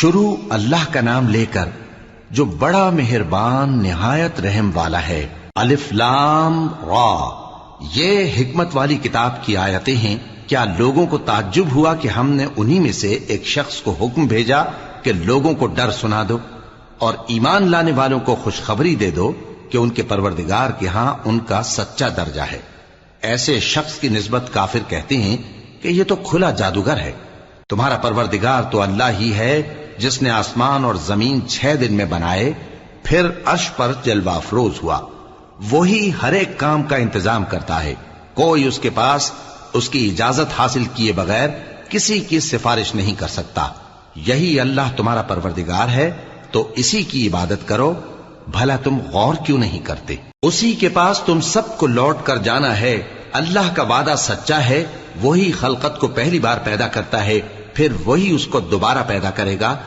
شروع اللہ کا نام لے کر جو بڑا مہربان نہایت رحم والا ہے۔ الف لام را، یہ حکمت والی کتاب کی آیتیں ہیں۔ کیا لوگوں کو تعجب ہوا کہ ہم نے انہی میں سے ایک شخص کو حکم بھیجا کہ لوگوں کو ڈر سنا دو اور ایمان لانے والوں کو خوشخبری دے دو کہ ان کے پروردگار کے ہاں ان کا سچا درجہ ہے۔ ایسے شخص کی نسبت کافر کہتے ہیں کہ یہ تو کھلا جادوگر ہے۔ تمہارا پروردگار تو اللہ ہی ہے جس نے آسمان اور زمین 6 دن میں بنائے، پھر عرش پر جلوہ افروز ہوا۔ وہی ہر ایک کام کا انتظام کرتا ہے، کوئی اس کے پاس اس کی اجازت حاصل کیے بغیر کسی کی سفارش نہیں کر سکتا۔ یہی اللہ تمہارا پروردگار ہے تو اسی کی عبادت کرو، بھلا تم غور کیوں نہیں کرتے؟ اسی کے پاس تم سب کو لوٹ کر جانا ہے۔ اللہ کا وعدہ سچا ہے، وہی خلقت کو پہلی بار پیدا کرتا ہے، پھر وہی اس کو دوبارہ پیدا کرے گا۔